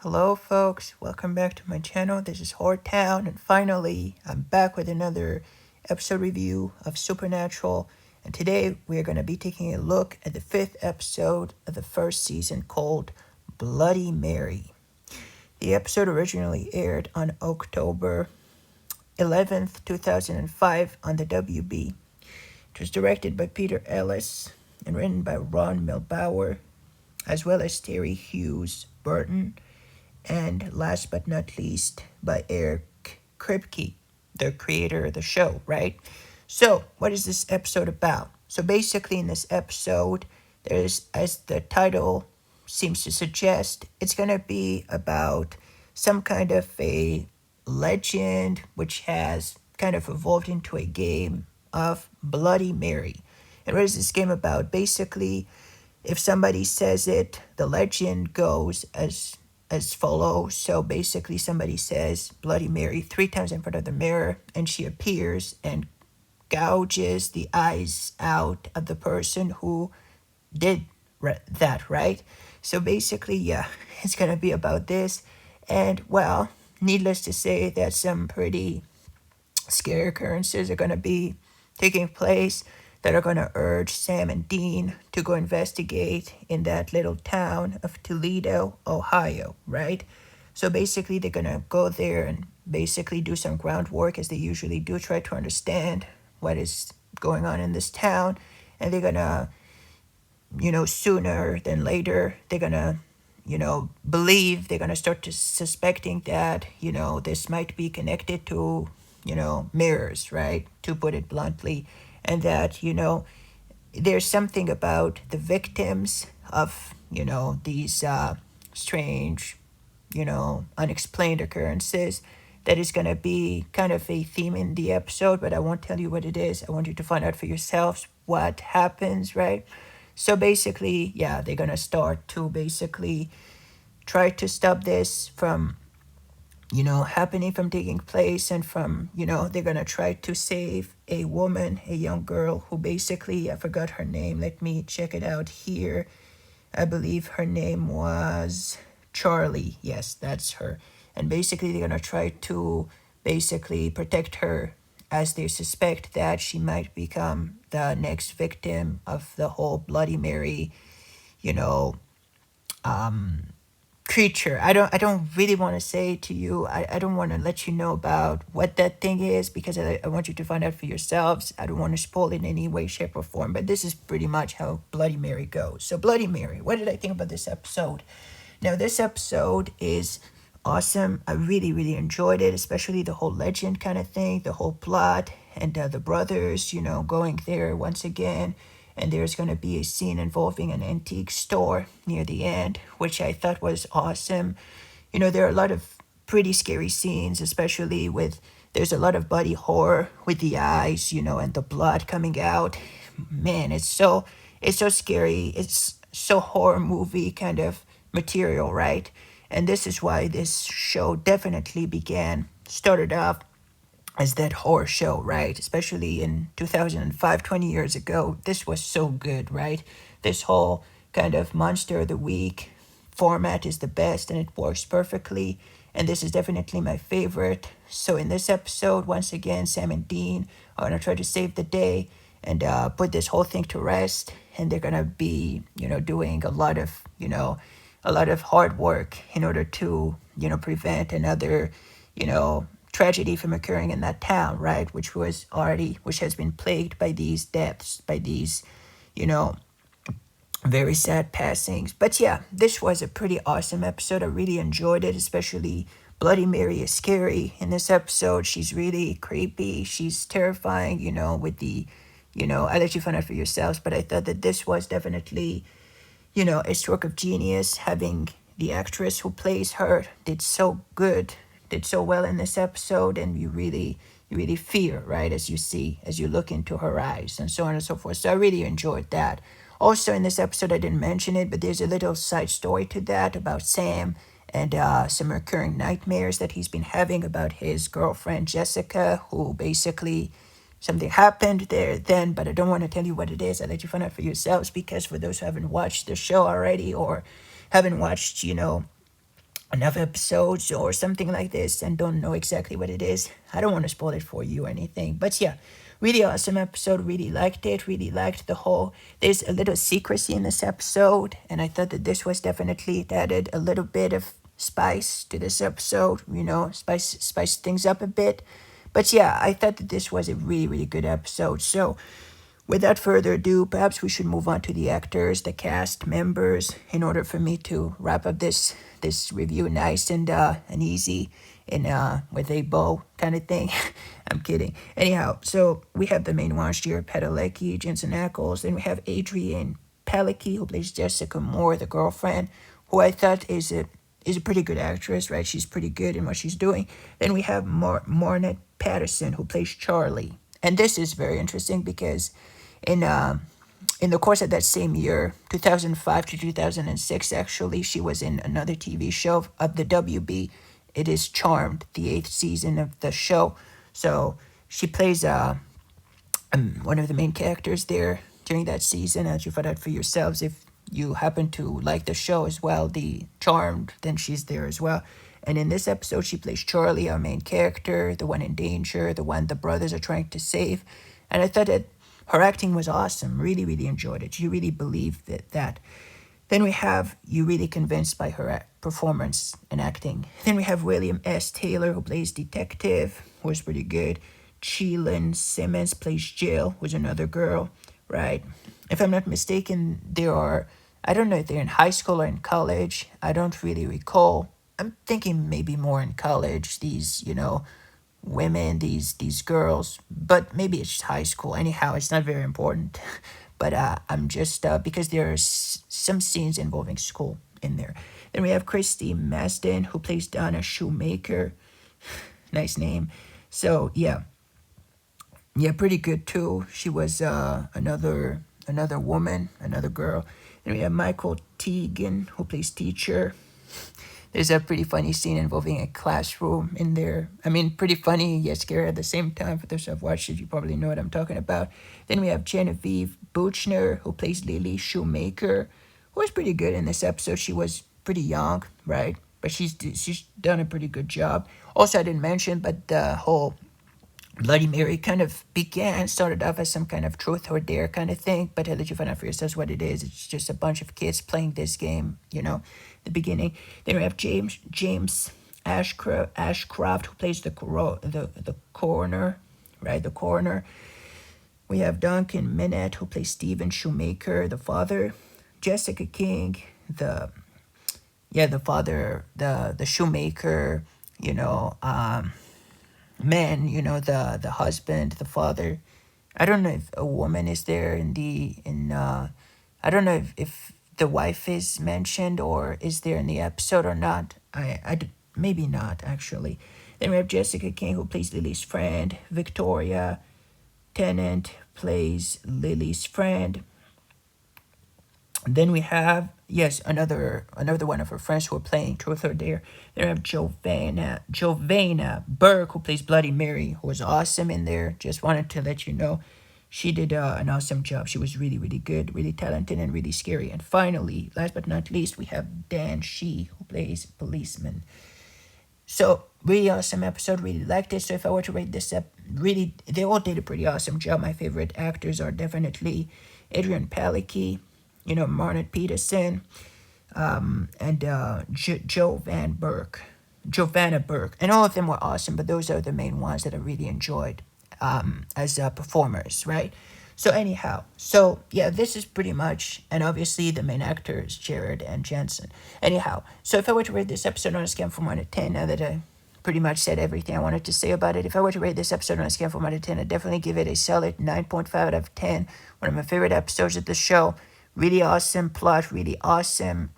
Hello, folks. Welcome back to my channel. This is Town, and finally, I'm back with another episode review of Supernatural. And today, we're going to be taking a look at the fifth episode of the first season called Bloody Mary. The episode originally aired on October 11th, 2005, on the WB. It was directed by Peter Ellis and written by Ron Milbauer, as well as Terry Hughes Burton, and last but not least, by Eric Kripke, the creator of the show, right? So, what is this episode about? So, basically, in this episode, there's, as the title seems to suggest, it's going to be about some kind of a legend which has kind of evolved into a game of Bloody Mary. And what is this game about? Basically, if somebody says it, the legend goes as follows. So basically, somebody says Bloody Mary 3 times in front of the mirror, and she appears and gouges the eyes out of the person who did that, right? So basically, yeah, it's gonna be about this. And well, needless to say that some pretty scary occurrences are gonna be taking place that are going to urge Sam and Dean to go investigate in that little town of Toledo, Ohio, right? So basically, they're going to go there and basically do some groundwork as they usually do, try to understand what is going on in this town. And they're going to, sooner than later, they're going to, believe, they're going to start to suspecting that, this might be connected to, mirrors, right? To put it bluntly. And that, there's something about the victims of, these strange, unexplained occurrences that is going to be kind of a theme in the episode, but I won't tell you what it is. I want you to find out for yourselves what happens, right? So basically, yeah, they're going to start to basically try to stop this from happening, from taking place, and from, they're gonna try to save a woman, a young girl who basically, I forgot her name, let me check it out here. I believe her name was Charlie. Yes, that's her. And basically, they're gonna try to basically protect her as they suspect that she might become the next victim of the whole Bloody Mary, you know, creature. I don't really want to say to you, I don't want to let you know about what that thing is because I want you to find out for yourselves. I don't want to spoil it in any way, shape, or form, but this is pretty much how Bloody Mary goes. So Bloody Mary, what did I think about this episode? Now this episode is awesome. I really, really enjoyed it, especially the whole legend kind of thing, the whole plot, and the brothers, going there once again. And there's going to be a scene involving an antique store near the end, which I thought was awesome. There are a lot of pretty scary scenes, especially with there's a lot of body horror with the eyes, and the blood coming out. Man, it's so scary. It's so horror movie kind of material, right? And this is why this show definitely started off as that horror show, right? Especially in 2005, 20 years ago. This was so good, right? This whole kind of monster of the week format is the best and it works perfectly. And this is definitely my favorite. So in this episode, once again, Sam and Dean are going to try to save the day and put this whole thing to rest. And they're going to be, doing a lot of hard work in order to, prevent another, tragedy from occurring in that town, right? Which has been plagued by these deaths, by these, you know, very sad passings. But yeah, this was a pretty awesome episode. I really enjoyed it, especially Bloody Mary is scary in this episode. She's really creepy. She's terrifying, with the, I'll let you find out for yourselves. But I thought that this was definitely, a stroke of genius. Having the actress who plays her did so well in this episode, and you really fear, right, as you look into her eyes and so on and so forth. So I really enjoyed that. Also in this episode, I didn't mention it, but there's a little side story to that about Sam and some recurring nightmares that he's been having about his girlfriend Jessica, who basically something happened there then, but I don't want to tell you what it is. I'll let you find out for yourselves because for those who haven't watched the show already or haven't watched, enough episodes or something like this and don't know exactly what it is, I don't want to spoil it for you or anything. But yeah, really awesome episode. Really liked it. Really liked the whole. There's a little secrecy in this episode, and I thought that this was definitely it added a little bit of spice to this episode. Spice things up a bit. But yeah, I thought that this was a really really good episode. So without further ado, perhaps we should move on to the actors, the cast members, in order for me to wrap up this review nice and easy and with a bow kind of thing. I'm kidding. Anyhow, so we have the main ones here: Padalecki, Jensen Ackles. Then we have Adrienne Palicki, who plays Jessica Moore, the girlfriend, who I thought is a pretty good actress, right? She's pretty good in what she's doing. Then we have Marnette Patterson, who plays Charlie. And this is very interesting because in in the course of that same year, 2005 to 2006, actually, she was in another TV show of the WB. It is Charmed, the 8th season of the show. So she plays one of the main characters there during that season. As you find out for yourselves, if you happen to like the show as well, the Charmed, then she's there as well. And in this episode, she plays Charlie, our main character, the one in danger, the one the brothers are trying to save. And I thought that her acting was awesome. Really, really enjoyed it. She really believed that. Then we have you really convinced by her performance and acting. Then we have William S. Taylor, who plays detective, who was pretty good. Cheelin Simmons plays Jill, who's another girl, right? If I'm not mistaken, I don't know if they're in high school or in college. I don't really recall. I'm thinking maybe more in college, these, women, these girls, but maybe it's just high school. Anyhow, it's not very important. But I'm just, because there are some scenes involving school in there. Then we have Christy Masden, who plays Donna Shoemaker. Nice name. So, yeah, pretty good too. She was another woman, another girl. Then we have Michael Teagan, who plays teacher. There's a pretty funny scene involving a classroom in there. I mean, pretty funny yet scary at the same time. For those who have watched it, you probably know what I'm talking about. Then we have Genevieve Buchner, who plays Lily Shoemaker, who was pretty good in this episode. She was pretty young, right? But she's done a pretty good job. Also, I didn't mention, but the whole Bloody Mary kind of started off as some kind of truth or dare kind of thing, but I'll let you find out for yourselves what it is. It's just a bunch of kids playing this game, the beginning. Then we have James Ashcroft, who plays the coroner, right? The coroner. We have Duncan Minette, who plays Stephen Shoemaker, the father. Jessica King, the father, the shoemaker, man, the husband, the father. I don't know if a woman is there I don't know if the wife is mentioned or is there in the episode or not. Maybe not, actually. Then we have Jessica King, who plays Lily's friend. Victoria Tennant plays Lily's friend. Then we have, yes, another one of her friends who are playing Truth or Dare. Then we have Jovana Burke, who plays Bloody Mary, who was awesome in there. Just wanted to let you know she did an awesome job. She was really, really good, really talented, and really scary. And finally, last but not least, we have Dan Shee, who plays policeman. So, really awesome episode, really liked it. So if I were to rate this up, really, they all did a pretty awesome job. My favorite actors are definitely Adrienne Palicki, Marnette Peterson, and Jovanna Burke. And all of them were awesome, but those are the main ones that I really enjoyed as performers, right? So anyhow, yeah, this is pretty much, and obviously the main actors, Jared and Jensen. Anyhow, so if I were to rate this episode on a scale from 1 to 10, now that I pretty much said everything I wanted to say about it, if I were to rate this episode on a scale from 1 to 10, I'd definitely give it a solid 9.5 out of 10. One of my favorite episodes of the show. Really awesome plot, really awesome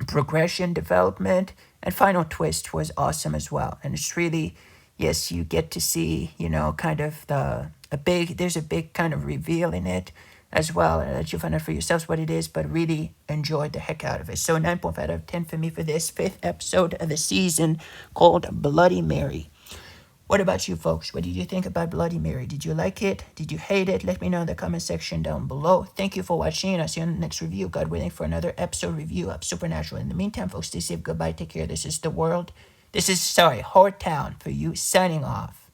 progression, development, and final twist was awesome as well. And it's really, yes, you get to see, kind of there's a big kind of reveal in it as well. I'll let you find out for yourselves what it is, but really enjoyed the heck out of it. So 9.5 out of 10 for me for this 5th episode of the season called Bloody Mary. What about you folks? What did you think about Bloody Mary? Did you like it? Did you hate it? Let me know in the comment section down below. Thank you for watching. I'll see you on the next review. God willing, for another episode review of Supernatural. In the meantime, folks, stay safe. Goodbye. Take care. This is the world. This is, sorry, Horror Town for you. Signing off.